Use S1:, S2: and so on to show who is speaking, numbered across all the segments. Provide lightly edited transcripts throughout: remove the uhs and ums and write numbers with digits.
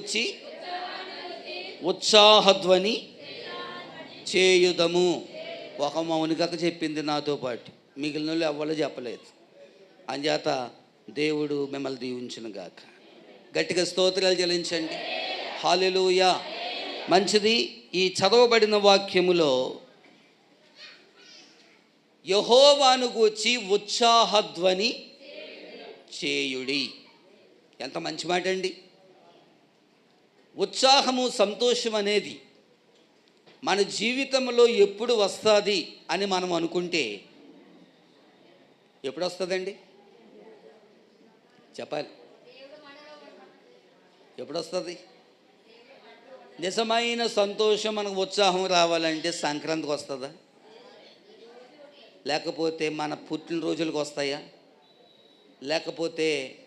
S1: గూర్చి ఉత్సాహధ్వని చేయుదము. ఒక మౌనికక్క చెప్పింది నాతో పాటు, మిగిలిన వాళ్ళు ఎవ్వరూ చెప్పలేదు. అంచేత దేవుడు మిమ్మల్ని దీవించును గాక. గట్టిగా స్తోత్రాలు చెల్లించండి. హల్లెలూయా. మంచిది. ఈ చదవబడిన వాక్యములో యెహోవాను గూర్చి ఉత్సాహధ్వని చేయుడి. ఎంత మంచి మాట అండి. ఉత్సాహము, సంతోషం అనేది మన జీవితంలో ఎప్పుడు వస్తుంది అని మనం అనుకుంటే ఎప్పుడు వస్తుందండి? చెప్పాలి. ఎప్పుడు వస్తుంది? నిజమైన సంతోషం, మనకు ఉత్సాహం రావాలంటే సంక్రాంతికి వస్తుందా? లేకపోతే మన పుట్టినరోజులకు వస్తాయా? లేకపోతే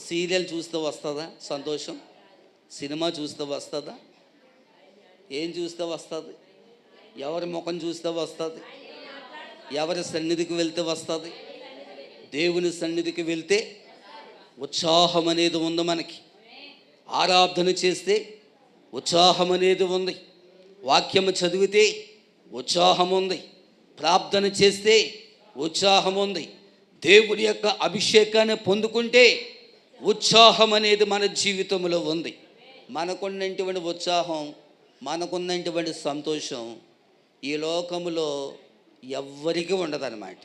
S1: సీరియల్ చూస్తూ వస్తుందా సంతోషం? సినిమా చూస్తూ వస్తుందా? ఏం చూస్తూ వస్తుంది? ఎవరి ముఖం చూస్తూ వస్తుంది? ఎవరి సన్నిధికి వెళ్తే వస్తుంది? దేవుని సన్నిధికి వెళ్తే ఉత్సాహం అనేది ఉంది. మనకి ఆరాధన చేస్తే ఉత్సాహం అనేది ఉంది. వాక్యము చదివితే ఉత్సాహం ఉంది. ప్రార్థన చేస్తే ఉత్సాహం ఉంది. దేవుని యొక్క అభిషేకాన్ని పొందుకుంటే ఉత్సాహం అనేది మన జీవితంలో ఉంది. మనకున్నటువంటి ఉత్సాహం, మనకున్నటువంటి సంతోషం ఈ లోకములో ఎవ్వరికీ ఉండదన్నమాట.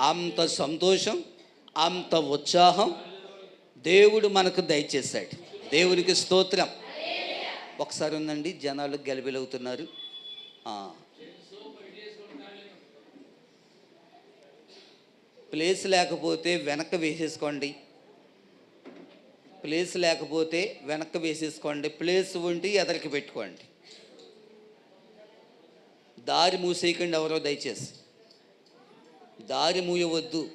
S1: అంత సంతోషం, అంత ఉత్సాహం దేవుడు మనకు దయచేశాడు. దేవునికి స్తోత్రం. ఒకసారి ఉందండి, జనాలు గలిబిలవుతున్నారు. ప్లేస్ లేకపోతే వెనక్కి వేసేసుకోండి. ప్లేస్ లేకపోతే వెనక్కి వేసేసుకోండి. ప్లేస్ ఉండి ఎదరికి పెట్టుకోండి. దారి మూసేయకండి. ఎవరో దయచేసి దారి మూయవద్దు.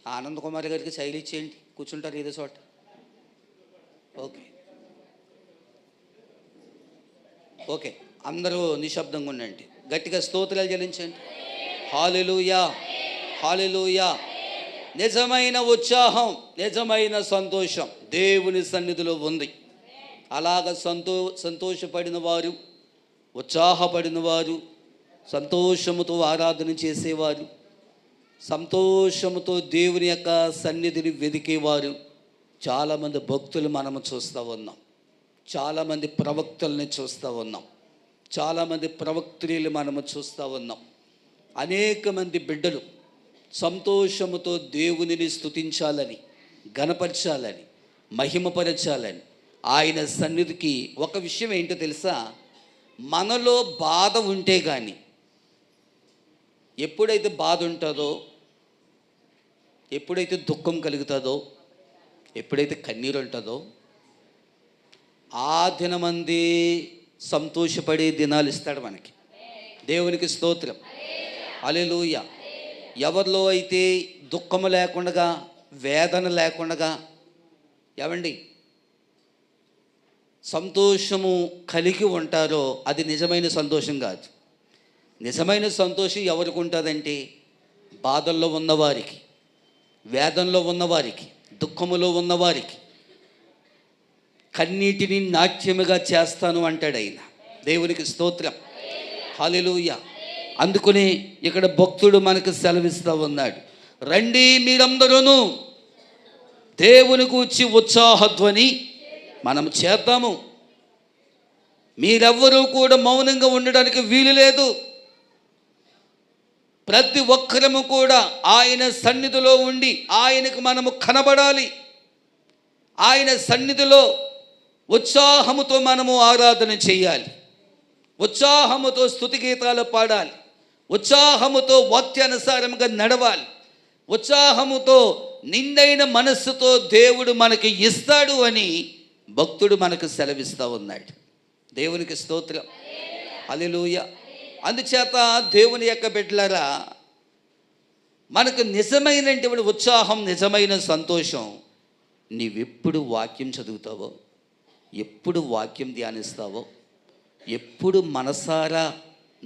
S1: ఆనంద్ కుమార్ గారికి శైలి ఇచ్చేయండి, కూర్చుంటారు ఏదో చోట. ఓకే ఓకే, అందరూ నిశ్శబ్దంగా ఉండండి. గట్టిగా స్తోత్రాలు చెల్లించండి. హల్లెలూయా, హల్లెలూయా. నిజమైన ఉత్సాహం, నిజమైన సంతోషం దేవుని సన్నిధిలో ఉంది. అలాగ సంతోషపడిన వారు, ఉత్సాహపడిన వారు, సంతోషముతో ఆరాధన చేసేవారు, సంతోషముతో దేవుని యొక్క సన్నిధిని వెదికేవారు చాలామంది భక్తులు మనము చూస్తూ ఉన్నాం. చాలామంది ప్రవక్తల్ని చూస్తూ ఉన్నాం. చాలామంది ప్రవక్త్రీలు మనము చూస్తూ ఉన్నాం. అనేక మంది బిడ్డలు సంతోషముతో దేవునిని స్తుతించాలని, ఘనపరచాలని, మహిమపరచాలని ఆయన సన్నిధికి. ఒక విషయం ఏంటో తెలుసా? మనలో బాధ ఉంటే కానీ, ఎప్పుడైతే బాధ ఉంటుందో, ఎప్పుడైతే దుఃఖం కలుగుతుందో, ఎప్పుడైతే కన్నీరు ఉంటుందో, ఆ దినమంది సంతోషపడే దినాలు ఇస్తాడు మనకి. దేవునికి స్తోత్రం. హల్లెలూయా. ఎవరిలో అయితే దుఃఖము లేకుండా, వేదన లేకుండా, ఏమండి సంతోషము కలిగి ఉంటారో అది నిజమైన సంతోషం కాదు. నిజమైన సంతోషం ఎవరికి ఉంటుందంటే బాధల్లో ఉన్నవారికి, వేదనలో ఉన్నవారికి, దుఃఖములో ఉన్నవారికి. కన్నీటిని నాట్యముగా చేస్తాను అంటాడు ఆయన. దేవునికి స్తోత్రం. హల్లెలూయా. అందుకని ఇక్కడ భక్తుడు మనకు సెలవిస్తూ ఉన్నాడు, రండి మీరందరూను దేవుని గూర్చి ఉత్సాహధ్వని మనం చేద్దాము. మీరెవ్వరూ కూడా మౌనంగా ఉండడానికి వీలు లేదు. ప్రతి ఒక్కరము కూడా ఆయన సన్నిధిలో ఉండి ఆయనకు మనము కనబడాలి. ఆయన సన్నిధిలో ఉత్సాహముతో మనము ఆరాధన చేయాలి. ఉత్సాహముతో స్తుతి గీతాలు పాడాలి. ఉత్సాహముతో వాక్యానుసారంగా నడవాలి. ఉత్సాహముతో నిండైన మనస్సుతో దేవుడు మనకి ఇస్తాడు అని భక్తుడు మనకు సెలవిస్తూ ఉన్నాడు. దేవునికి స్తోత్రం. హల్లెలూయా. అందుచేత దేవుని యొక్క బిడ్డలారా, మనకు నిజమైనటువంటి ఉత్సాహం, నిజమైన సంతోషం నీవెప్పుడు వాక్యం చదువుతావో, ఎప్పుడు వాక్యం ధ్యానిస్తావో, ఎప్పుడు మనసారా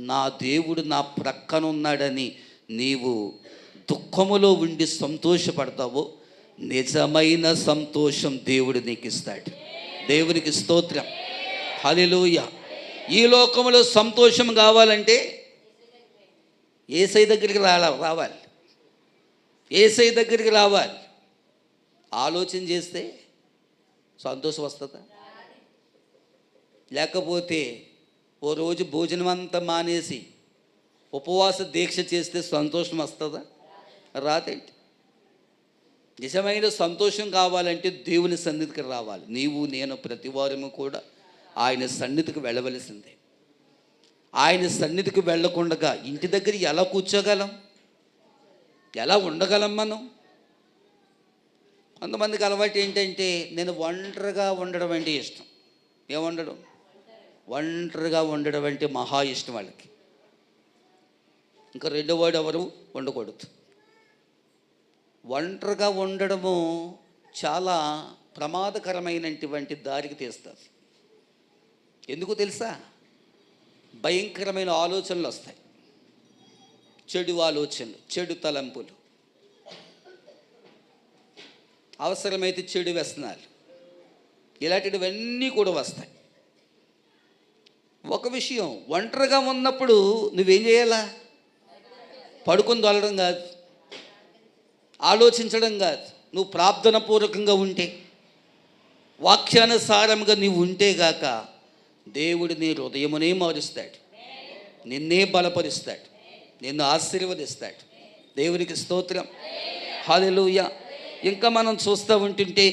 S1: నా దేవుడు నా ప్రక్కన ఉన్నాడని నీవు దుఃఖములో ఉండి సంతోషపడతావో నిజమైన సంతోషం దేవుడు నీకు ఇస్తాడు. దేవునికి స్తోత్రం. హల్లెలూయా. ఈ లోకంలో సంతోషం కావాలంటే యేసయ్య దగ్గరికి రావాలి. యేసయ్య దగ్గరికి రావాలి. ఆలోచన చేస్తే సంతోషం వస్తుందా? లేకపోతే ఓ రోజు భోజనం అంతా మానేసి ఉపవాస దీక్ష చేస్తే సంతోషం వస్తుందా? రాదేంటి. నిజమైన సంతోషం కావాలంటే దేవుని సన్నిధికి రావాలి. నీవు నేను ప్రతి వారము కూడా ఆయన సన్నిధికి వెళ్ళవలసిందే. ఆయన సన్నిధికి వెళ్ళకుండా ఇంటి దగ్గర ఎలా కూర్చోగలం? ఎలా ఉండగలం మనం? కొంతమందికి అలవాటు ఏంటంటే నేను ఒంటరిగా ఉండడం అంటే ఇష్టం. ఏముండడం? ఒంటరిగా ఉండడం అంటే మహా ఇష్టం వాళ్ళకి. ఇంకా రెండో వాడు ఎవరు ఉండకూడదు. ఒంటరిగా ఉండడము చాలా ప్రమాదకరమైనటువంటి దారికి తీస్తుంది. ఎందుకు తెలుసా? భయంకరమైన ఆలోచనలు వస్తాయి. చెడు ఆలోచనలు, చెడు తలంపులు, అవసరమైతే చెడు వ్యసనాలు, ఇలాంటివన్నీ కూడా వస్తాయి. ఒక విషయం, ఒంటరిగా ఉన్నప్పుడు నువ్వేం చేయాలా? పడుకొని దొలడం కాదు, ఆలోచించడం కాదు. నువ్వు ప్రార్థన పూర్వకంగా ఉంటే, వాక్యానుసారంగా నీవు ఉంటే గాక దేవుడు నీ హృదయమునే మారుస్తాడు, నిన్నే బలపరుస్తాడు, నిన్ను ఆశీర్వదిస్తాడు. దేవునికి స్తోత్రం. హల్లెలూయా. ఇంకా మనం చూస్తూ ఉంటుంటే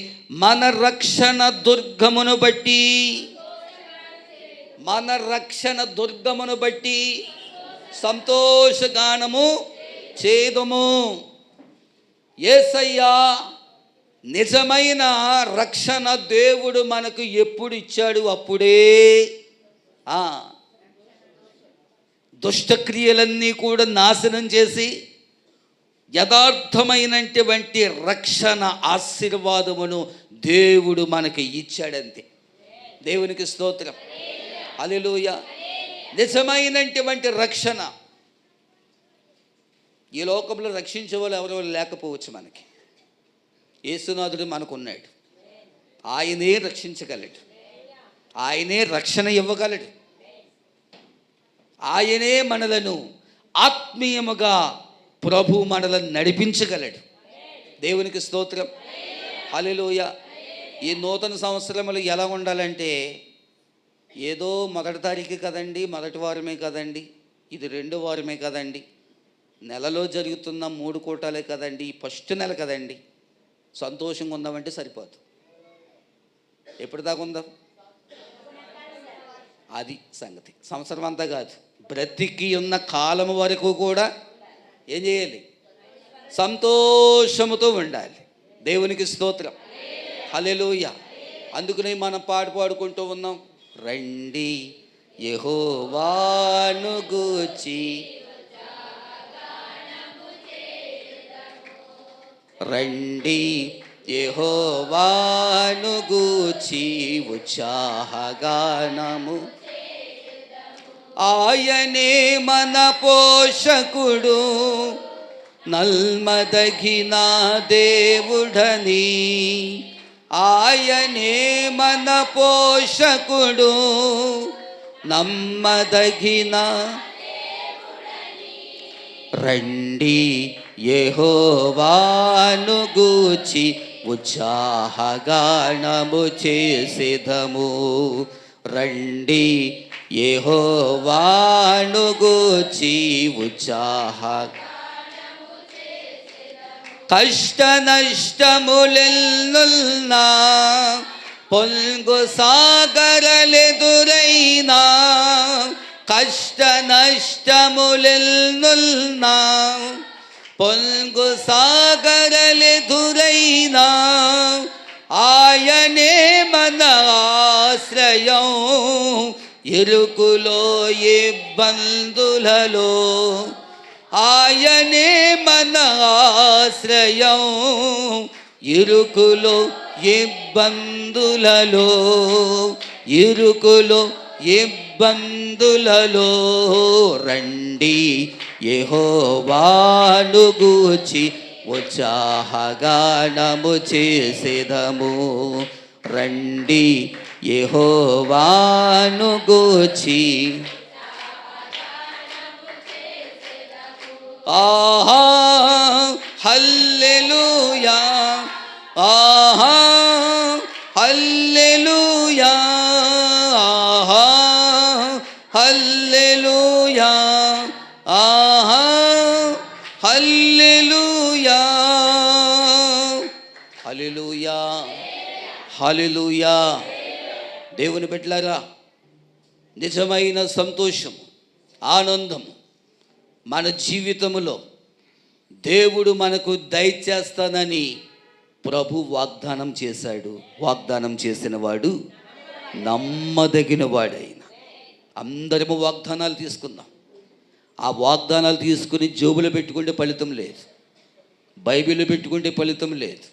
S1: మన రక్షణ దుర్గమును బట్టి, మన రక్షణ దుర్గమును బట్టి సంతోషగానము చేదుము. యేసయ్యా నిజమైన రక్షణ దేవుడు మనకు ఎప్పుడు ఇచ్చాడు అప్పుడే దుష్టక్రియలన్నీ కూడా నాశనం చేసి యథార్థమైనటువంటి రక్షణ ఆశీర్వాదమును దేవుడు మనకి ఇచ్చాడంతే. దేవునికి స్తోత్రం. హల్లెలూయా. నిజమైనటువంటి రక్షణ. ఈ లోకంలో రక్షించే వాళ్ళు ఎవరో లేకపోవచ్చు. మనకి యేసునాథుడు మనకున్నాడు. ఆయనే రక్షించగలడు, ఆయనే రక్షణ ఇవ్వగలడు, ఆయనే మనలను ఆత్మీయముగా ప్రభు మనలను నడిపించగలడు. దేవునికి స్తోత్రం. హల్లెలూయా. ఈ నూతన సంవత్సరములు ఎలా ఉండాలంటే, ఏదో మొదటి తారీఖు కదండి, మొదటి వారమే కదండి, ఇది రెండో వారమే కదండి, నెలలో జరుగుతున్న 3 కూటాలే కదండి, ఫస్ట్ నెల కదండి, సంతోషంగా ఉందామంటే సరిపోదు. ఎప్పటిదాకా ఉందాం? అది సంగతి. సంవత్సరం అంతా కాదు, బ్రతికి ఉన్న కాలం వరకు కూడా ఏం చేయాలి? సంతోషముతో ఉండాలి. దేవునికి స్తోత్రం. హల్లెలూయా. అందుకనే మనం పాడుకుంటూ ఉన్నాం, రండి యెహోవాను గూర్చి, రండి యెహోవాను గూర్చి ఉత్సాహగానము. ఆయనే మన పోషకుడు, నల్మదగిన దేవుడని. ఆయనే మన పోషకుడు, నమ్మదగిన. రండి యెహోవాను గూర్చి ఉత్సాహగానము చేసేదము. రండి యెహోవాను గూర్చి కష్ట నష్టములెల్లున్నా, పొంగు సాగరలెదురైనా, కష్ట నష్టములెల్లున్నా, పొంగు సాగరలెదురైనా, ఆయనే మన ఆశ్రయం. ఇరుకులో ఇబ్బందులలో ఆయనే మన ఆశ్రయం. ఇరుకులో ఇబ్బందులలో, ఇరుకులో ఇబ్బందులలో రండి, యెహోవాను గూర్చి ఉత్సాహగానము చేసేదము. రండి, యెహోవాను గూర్చి. ఆహా హల్లెలూయా, ఆహా హల్లెలూయా, ఆహా హల్లెలూయా, ఆహా హల్లెలూయా, హల్లెలూయా, హల్లెలూయా. దేవుని బిడ్డలారా, నిజమైన సంతోషం, ఆనందం మన జీవితంలో దేవుడు మనకు దయచేస్తానని ప్రభు వాగ్దానం చేశాడు. వాగ్దానం చేసిన వాడు నమ్మదగిన వాడైన. అందరము వాగ్దానాలు తీసుకుందాం. ఆ వాగ్దానాలు తీసుకుని జోబులో పెట్టుకుంటే ఫలితం లేదు, బైబిల్లో పెట్టుకుంటే ఫలితం లేదు,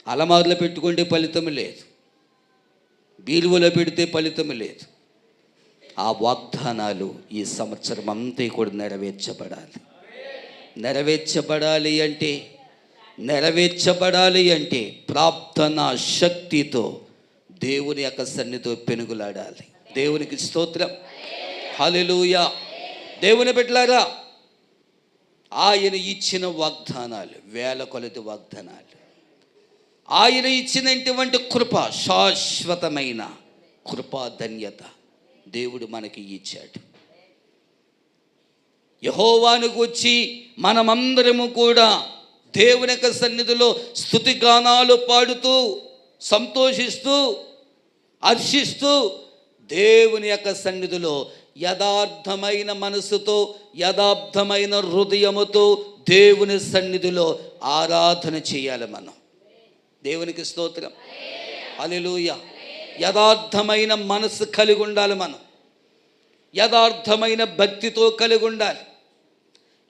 S1: అలమారులో పెట్టుకుంటే ఫలితం లేదు, బీరువలో పెడితే ఫలితం లేదు. ఆ వాగ్దానాలు ఈ సంవత్సరం అంతా కూడా నెరవేర్చబడాలి. నెరవేర్చబడాలి అంటే ప్రార్థనా శక్తితో దేవుని యొక్క సన్నిధితో పెనుగులాడాలి. దేవునికి స్తోత్రం, హల్లెలూయా. దేవుని బిడ్డలారా, ఆయన ఇచ్చిన వాగ్దానాలు వేల కొలది వాగ్దానాలు. ఆయన ఇచ్చినటువంటి కృప, శాశ్వతమైన కృపా ధన్యత దేవుడు మనకి ఇచ్చాడు. యెహోవాను గూర్చి మనమందరము కూడా దేవుని యొక్క సన్నిధిలో స్తుతిగానాలు పాడుతూ, సంతోషిస్తూ, హర్షిస్తూ దేవుని యొక్క సన్నిధిలో యథార్థమైన మనసుతో, యథార్థమైన హృదయముతో దేవుని సన్నిధిలో ఆరాధన చేయాలి మనం. దేవునికి స్తోత్రం, హల్లెలూయా. యథార్థమైన మనసు కలిగి ఉండాలి మనం. యథార్థమైన భక్తితో కలిగి ఉండాలి.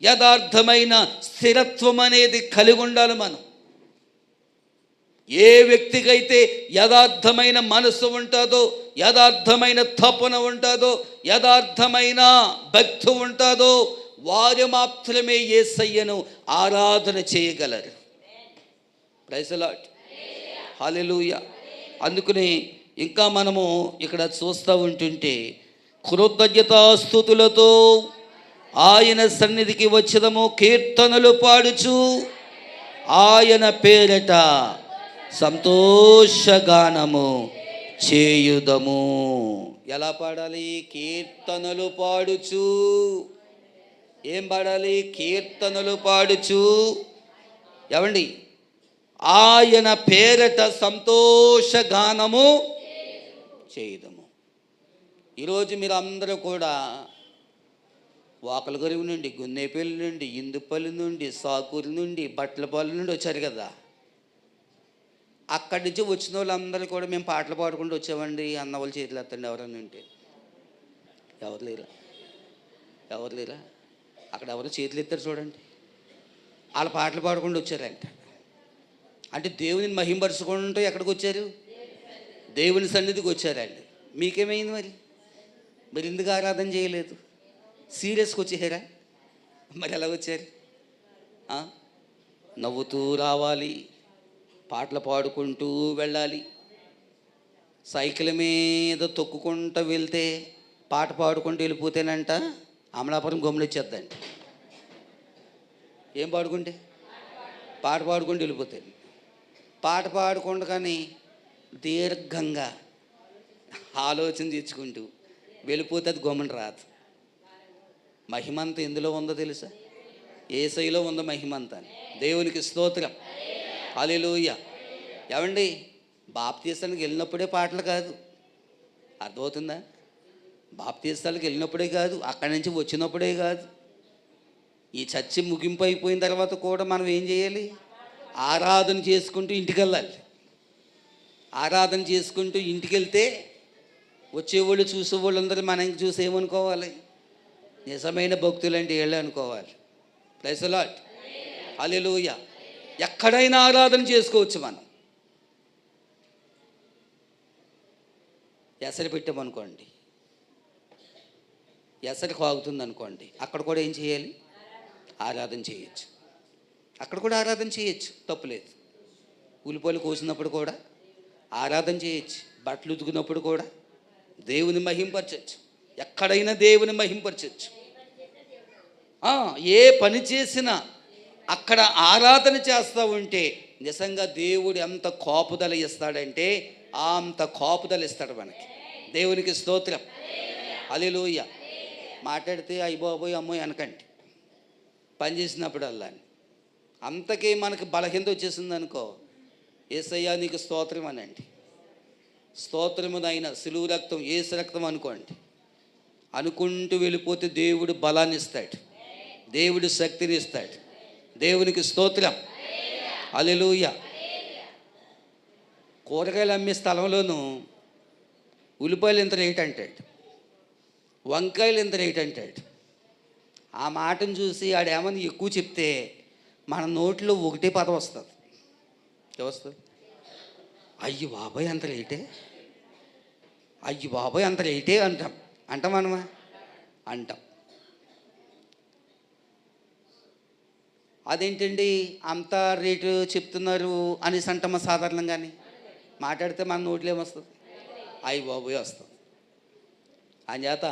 S1: యథార్థమైన స్థిరత్వం అనేది కలిగి ఉండాలి మనం. ఏ వ్యక్తికైతే యథార్థమైన మనసు ఉంటుందో, యథార్థమైన తపన ఉంటుందో, యథార్థమైన భక్తి ఉంటుందో, వారు మాత్రమే యేసయ్యను ఆరాధన చేయగలరు. ప్రైజ్ ది లార్డ్, హల్లెలూయా. అందుకని ఇంకా మనము ఇక్కడ చూస్తూ ఉంటుంటే, కృతజ్ఞతాస్తుతులతో ఆయన సన్నిధికి వచ్చదము, కీర్తనలు పాడుచు ఆయన పేరట సంతోషగానము చేయుదము. ఎలా పాడాలి? కీర్తనలు పాడుచు. ఏం పాడాలి? కీర్తనలు పాడుచు. ఏమండి? ఆయన పేరట సంతోషగానము చేయుదము. ఈరోజు మీరు అందరూ కూడా వాకలగరువు నుండి, గున్నేపల్లి నుండి, ఇందుపల్లి నుండి, సాకూరు నుండి, బట్లపల్లి నుండి వచ్చారు కదా. అక్కడి నుంచి వచ్చిన వాళ్ళందరూ కూడా మేము పాటలు పాడుకుంటూ వచ్చామండి అన్న వాళ్ళు చేతులు ఎత్తండి ఎవరన్నా ఉంటే. ఎవరు లేరా? అక్కడ ఎవరు చేతులు ఎత్తారు చూడండి. వాళ్ళ పాటలు పాడుకుంటూ వచ్చారంట. అంటే దేవుని మహింపరుచుకుంటూ ఎక్కడికి వచ్చారు? దేవుని సన్నిధికి వచ్చారండి. మీకేమైంది మరి ఎందుకు ఆరాధన చేయలేదు? సీరియస్గా వచ్చేసారా? మరి ఎలా వచ్చారు? నవ్వుతూ రావాలి, పాటలు పాడుకుంటూ వెళ్ళాలి. సైకిల్ మీద తొక్కుకుంటూ వెళ్తే, పాట పాడుకుంటూ వెళ్ళిపోతేనంట అమలాపురం గమ్మునొచ్చేద్దండి. ఏం పాడుకుంటే? పాట పాడుకుంటూ వెళ్ళిపోతాయి. పాట పాడుకుంటూ కానీ దీర్ఘంగా ఆలోచన తెచ్చుకుంటూ వెళ్ళిపోతే అది గమ్మున రాదు. మహిమంత ఎందులో ఉందో తెలుసా? యేసయ్యలో ఉందో మహిమంత. దేవునికి స్తోత్రం, హల్లెలూయా. ఏమండి? బాప్తీసానికి వెళ్ళినప్పుడే పాటలు కాదు, అర్థమవుతుందా? బాప్తీసాలకు వెళ్ళినప్పుడే కాదు, అక్కడి నుంచి వచ్చినప్పుడే కాదు, ఈ చర్చి ముగింపు అయిపోయిన తర్వాత కూడా మనం ఏం చేయాలి? ఆరాధన చేసుకుంటూ ఇంటికి వెళ్ళాలి. ఆరాధన చేసుకుంటూ ఇంటికి వెళ్తే వచ్చేవాళ్ళు చూసేవాళ్ళు అందరూ మనం చూసి ఏమనుకోవాలి? నిజమైన భక్తులు అంటే వీళ్ళే అనుకోవాలి. ప్రైజ్ ది లార్డ్, హల్లెలూయా. ఎక్కడైనా ఆరాధన చేసుకోవచ్చు మనం. ఎసరు పెట్టామనుకోండి, ఎసరు కాగుతుంది అనుకోండి, అక్కడ కూడా ఏం చేయాలి? ఆరాధన చేయొచ్చు. అక్కడ కూడా ఆరాధన చేయొచ్చు, తప్పులేదు. ఉల్లిపాయలు కోసినప్పుడు కూడా ఆరాధన చేయొచ్చు. బట్టలు ఉతుకున్నప్పుడు కూడా దేవుని మహింపరచచ్చు. ఎక్కడైనా దేవుని మహింపరచచ్చు. ఏ పని చేసినా అక్కడ ఆరాధన చేస్తూ ఉంటే నిజంగా దేవుడు ఎంత కాపుదల ఇస్తాడంటే అంత కాపుదల ఇస్తాడు మనకి. దేవునికి స్తోత్రం. హల్లెలూయా. మాట్లాడితే అయ్య బాబోయ్ అమ్మోయ్ అనకండి పని చేసినప్పుడల్లా. అంతకే మనకు బలహీనత వచ్చేసింది అనుకో, యేసయ్యా నీకు స్తోత్రం అనండి. స్తోత్రము నాయన, సిలువ రక్తం, యేసు రక్తం అనుకోండి. అనుకుంటూ వెళ్ళిపోతే దేవుడు బలాన్ని ఇస్తాడు, దేవుడు శక్తిని ఇస్తాడు. దేవునికి స్తోత్రం. హల్లెలూయా. కూరగాయలు అమ్మే స్థలంలోనూ ఉల్లిపాయలు ఎంత రేట్ అంటాడు, వంకాయలు ఎంత రేట్ అంటాడు. ఆ మాటను చూసి ఆడేమని ఎక్కువ చెప్తే మన నోట్లో ఒకటే పదం వస్తుంది. ఏమొస్తుంది? అయ్యి బాబాయ్ అంత రేటే, అయ్యి బాబాయ్ అంత రేటే అంటాం మనమా? అంటాం. అదేంటండి అంత రేటు చెప్తున్నారు అనేసి అంటామా? సాధారణంగానే మాట్లాడితే మన నోట్లో ఏమొస్తుంది? అయ్యి బాబోయ్ వస్తుంది. అంచేత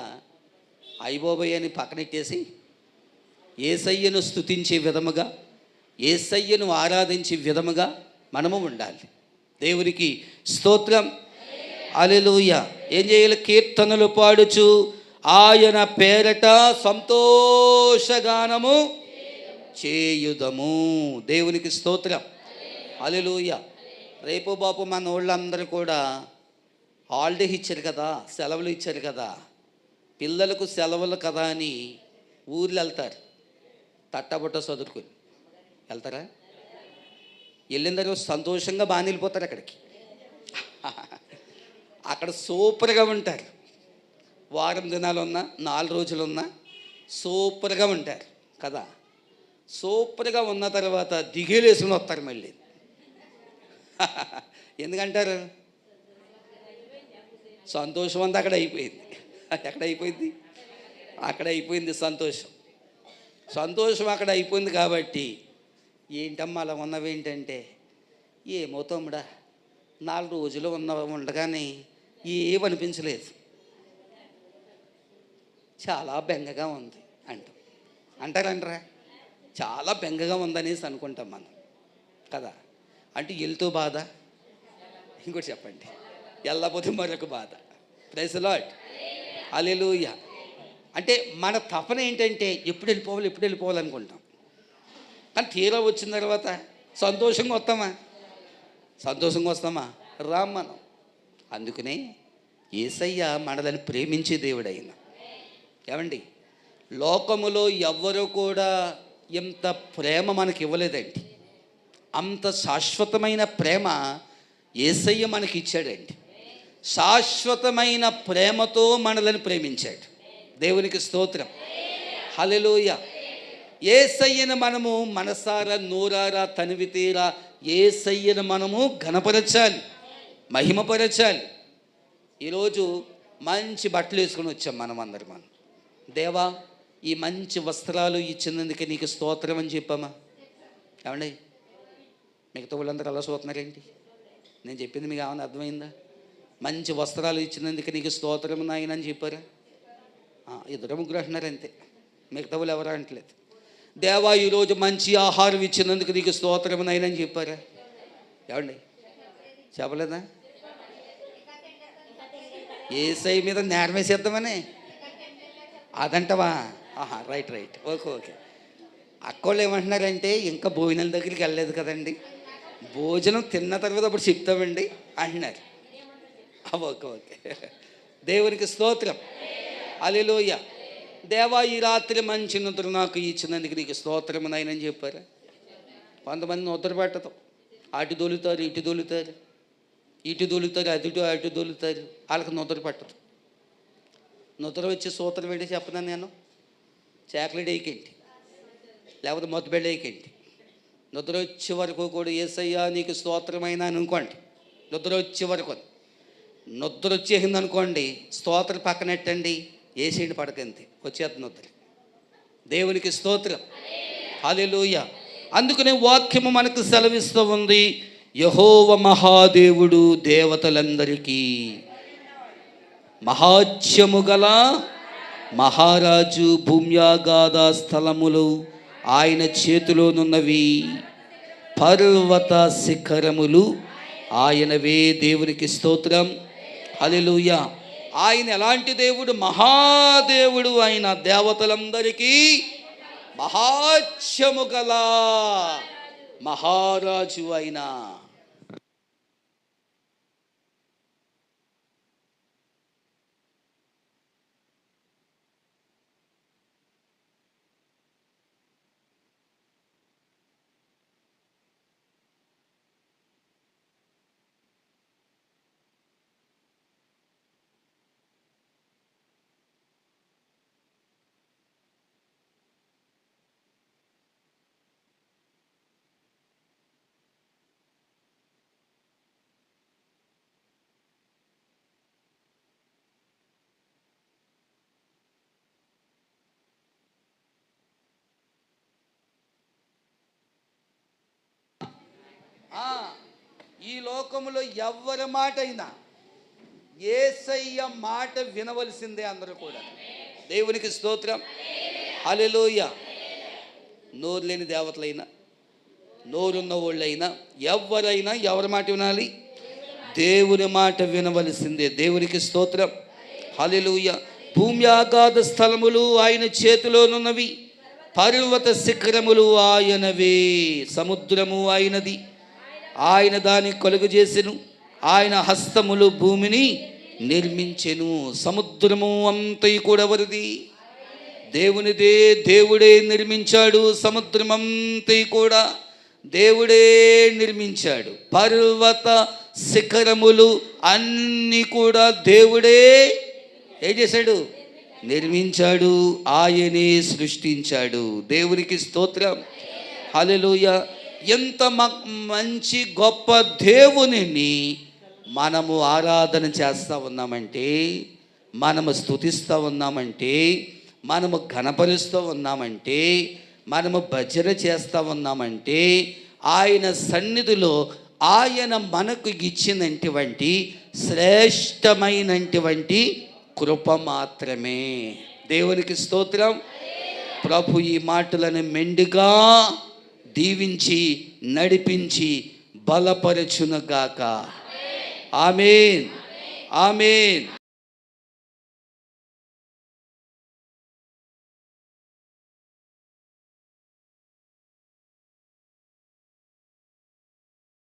S1: అయ్యి బాబోయ్ అని పక్కనెట్టేసి యేసయ్యను స్తుతించే విధముగా, యేసయ్యను ఆరాధించే విధముగా మనము ఉండాలి. దేవునికి స్తోత్రం. హల్లెలూయా. ఏం చేయాలి? కీర్తనలు పాడుచు ఆయన పేరట సంతోషగానము చేయుదము. దేవునికి స్తోత్రం. హల్లెలూయా. రేపు బాపు మన వాళ్ళందరూ కూడా హాలిడే ఇచ్చారు కదా, సెలవులు ఇచ్చారు కదా, పిల్లలకు సెలవులు కదా అని ఊర్లు వెళ్తారు. తట్టబుట్ట చదువుకుని వెళ్తారా? వెళ్ళిన తర్వాత సంతోషంగా బాగా వెళ్ళిపోతారు అక్కడికి. అక్కడ సూపర్గా ఉంటారు. వారం దినాలు ఉన్నా, 4 రోజులు ఉన్నా సూపర్గా ఉంటారు కదా. సూపర్గా ఉన్న తర్వాత దిగేలేసుకుని వస్తారు మళ్ళీ. ఎందుకంటారు? సంతోషం అంతా అక్కడ అయిపోయింది. ఎక్కడ అయిపోయింది? అక్కడ అయిపోయింది సంతోషం. సంతోషం అక్కడ అయిపోయింది కాబట్టి ఏంటమ్మా అలా ఉన్నవేంటంటే, ఏమో తమ్ముడా 4 రోజులు ఉండగానే ఏమనిపించలేదు, చాలా బెంగగా ఉంది అంటారంటారా? చాలా బెంగగా ఉందనేసి అనుకుంటాం మనం కదా. అంటే వెళ్తూ బాధ, ఇంకోటి చెప్పండి, వెళ్ళకపోతే మరొక బాధ. Praise the Lord. హల్లెలూయా. అంటే మన తపన ఏంటంటే ఎప్పుడు వెళ్ళిపోవాలనుకుంటాం. కానీ తీరా వచ్చిన తర్వాత సంతోషంగా వస్తామా? రాం మనం. అందుకనే యేసయ్య మనల్ని ప్రేమించే దేవుడైన. ఏమండి, లోకములో ఎవ్వరూ కూడా ఇంత ప్రేమ మనకి ఇవ్వలేదండి. అంత శాశ్వతమైన ప్రేమ యేసయ్య మనకి ఇచ్చాడండి. శాశ్వతమైన ప్రేమతో మనల్ని ప్రేమించాడు. దేవునికి స్తోత్రం. హల్లెలూయా. యేసయ్యను మనము మనసారా, నోరారా, తనివి తీరా యేసయ్యను మనము ఘనపరచాలి, మహిమపరచాలి. ఈరోజు మంచి బట్టలు వేసుకొని వచ్చాం మనం. దేవా, ఈ మంచి వస్త్రాలు ఇచ్చినందుకే నీకు స్తోత్రం అని చెప్పామా? ఏమండి, మిగతా వాళ్ళందరూ అలా చూస్తున్నారేంటి? నేను చెప్పింది మీకు ఏమైనా అర్థమైందా? మంచి వస్త్రాలు ఇచ్చినందుకు నీకు స్తోత్రం నాయన అని చెప్పారా? 2-3 అంటున్నారు అంతే, మిగతా వాళ్ళు ఎవరు అంటలేదు. దేవా, ఈరోజు మంచి ఆహారం ఇచ్చినందుకు నీకు స్తోత్రం నాయన అని చెప్పారా? ఏమండి, చెప్పలేదా? యేసయ్య మీద నేరం వేసేద్దామని అదంటవా? రైట్. ఓకే. అక్కోళ్ళు ఏమంటున్నారంటే, ఇంకా భోజనాల దగ్గరికి వెళ్ళలేదు కదండి, భోజనం తిన్న తర్వాత అప్పుడు చెప్తామండి అంటున్నారు. ఓకే. దేవునికి స్తోత్రం. హల్లెలూయా. దేవా, ఈ రాత్రి మంచి నిద్ర నాకు ఇచ్చినందుకు నీకు స్తోత్రం నాయనని చెప్పారా? కొంతమంది నిద్ర పెట్టదు, అటు దొలుతారు, ఇటు దొలుతారు, అటు దొలుతారు. వాళ్ళకి నిద్ర పట్టదు. నిద్ర వచ్చే సూత్రం ఏంటి చెప్పనా? నేను చాక్లెట్ వేయకండి, లేకపోతే మొత్తబెళ్ళ వేయకండి. నిద్ర వచ్చే వరకు కూడా యేసయ్యా నీకు స్తోత్రమైనా అనుకోండి. నిద్ర వచ్చే వరకు, నిద్ర వచ్చేసింది అనుకోండి, స్తోత్రం పక్కనెట్టండి, ఏసేంటి పడకంతే వచ్చేస్తుంది వద్దరు. దేవునికి స్తోత్రం, హల్లెలూయా. అందుకనే వాక్యము మనకు సెలవిస్తూ ఉంది, యెహోవా మహాదేవుడు దేవతలందరికీ మహాత్యము గల మహారాజు, భూమ్యాగాధ స్థలములు ఆయన చేతిలోనున్నవి, పర్వత శిఖరములు ఆయనవే. దేవునికి స్తోత్రం, హల్లెలూయా. ఆయన ఎలాంటి దేవుడు? మహాదేవుడు. ఆయన దేవతలందరికీ మహాత్యము గల మహారాజు ఆయన. ఈ లోకములో ఎవ్వరి మాట అయినా యేసయ్య మాట వినవలసిందే అందరూ కూడా. దేవునికి స్తోత్రం, హల్లెలూయా. నోరు లేని దేవతలైనా, నోరున్న వాళ్ళైనా, ఎవరైనా ఎవరి మాట వినాలి? దేవుని మాట వినవలసిందే. దేవునికి స్తోత్రం, హల్లెలూయా. భూమి ఆగాధ స్థలములు ఆయన చేతిలోనున్నవి, పర్వత శిఖరములు ఆయనవే. సముద్రము ఆయనది, ఆయన దాన్ని కలుగజేసెను, ఆయన హస్తములు భూమిని నిర్మించెను. సముద్రము అంతయు కూడా ఎవరిది? దేవునిదే. దేవుడే నిర్మించాడు. సముద్రం అంతయు కూడా దేవుడే నిర్మించాడు. పర్వత శిఖరములు అన్నీ కూడా దేవుడే ఏం చేశాడు? నిర్మించాడు. ఆయనే సృష్టించాడు. దేవునికి స్తోత్రం, హల్లెలూయా. ఎంత మంచి గొప్ప దేవునిని మనము ఆరాధన చేస్తూ ఉన్నామంటే, మనము స్తుతిస్తూ ఉన్నామంటే, మనము ఘనపరుస్తూ ఉన్నామంటే, మనము భజన చేస్తూ ఉన్నామంటే, ఆయన సన్నిధిలో ఆయన మనకు ఇచ్చినటువంటి శ్రేష్టమైనటువంటి కృప మాత్రమే. దేవునికి స్తోత్రం. ప్రభు ఈ మాటలను మెండుగా దీవించి నడిపించి బలపరచునుగాక. ఆమేన్, ఆమేన్.